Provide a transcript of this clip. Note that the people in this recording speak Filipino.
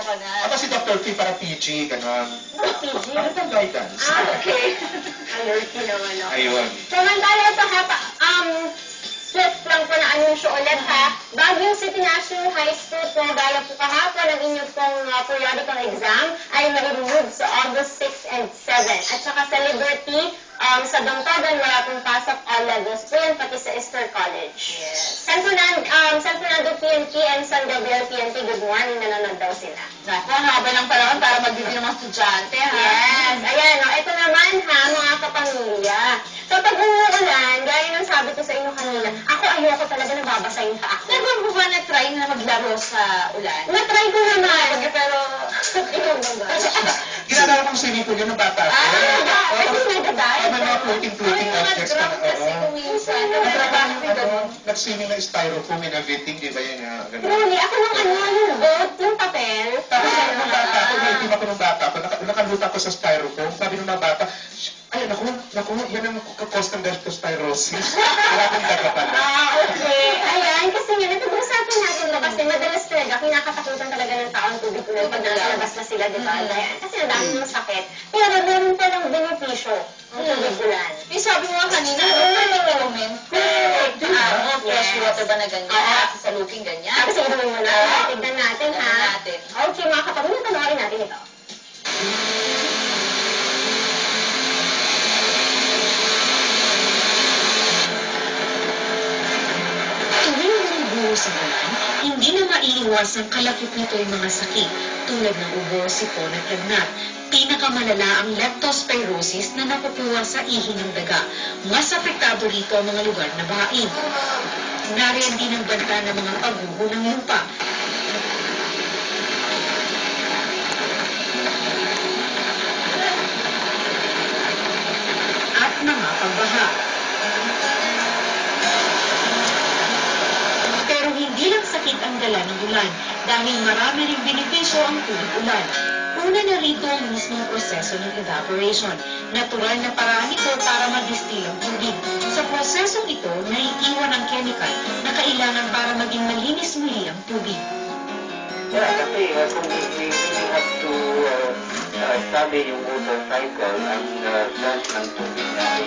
ka na. Ako si Dr. P para PG, gano'n. PG? Ano pang guidance? Okay. Alerty naman ako. Ayun. Samantala ito swift lang po na anunsyo ulit ha. Baguio City National High School po, gaya po kahapon ang inyong pong periodical exam ay ma-remove sa August 6 and 7. At saka sa Liberty, sa Dongtagan, wala pong pasok all levels po yan, pati sa Easter College. Yes. San Fernando PNP and San Gabriel PNP, good morning, nanonood daw sila. Naku, ang haba ng panahon para magbibigay ng mga estudyante, ha? Yes, ayan, ito naman ha, mga kapamilya. So pag umuulan, gaya ng sabi ko sa inyo kanina, ako ayoko talaga nababasahin pa ako. Never mo ba na-try na maglaro sa ulan? Na-try ko naman, pero ikaw ba ba? Ginagawa kong swimming pool yun ng bata. Ay, nagdadaya. May mga floating Mga objects drum kasi Oo. kuminsan. Nag-swimming na styrofoam in everything, di ba yan nga? Ganun. Truly, ako nung yung boat, yung papel. Tapos nung bata ako, may team ako nung bata ako, nakaluta ako sa styrofoam. Sabi nung mga bata, ay, naku, yan ang cause ng leptospirosis. Wala akong daga pala. Okay. Ayan, kasi nga, napag-usapan natin ba kasi madalas talaga, kinakatakutan talaga ng taong tubig ulan pag nakalabas na sila, di ba? Kasi ang dami ng sakit. Pero meron palang benepisyo ang tubig ulan. Yung sabi mo nga kanina, recommend fresh water ba na ganyan? Sa looking ganyan? Tapos inumin mo na. Tignan natin, ha? Tignan natin. Okay, mga kapamilya, panoorin natin ito. Tuwing bumubuo sa ulan, hindi na maiiwasang kalapit nito yung mga sakit tulad ng ubo, sipon at lagnat. Pinakamalala ang leptospirosis na nakukuha sa ihi ng daga. Mas apektado rito ang mga lugar na bahain. Nariyan din ang banta ng mga pagguho ng lupa. At mga pagbaha. Pero hindi lang sakit ang dala ng ulan dahil marami ring benepisyo ang tubig ulan. Una na rito ang mismong proseso ng evaporation. Natural na paraan ito para mag-distill ang tubig. Sa prosesong ito, naiiwan ang chemical na kailangan para maging malinis muli ang tubig. Yeah, kasi kung we have to study yung water cycle, ang sense ng tubig ay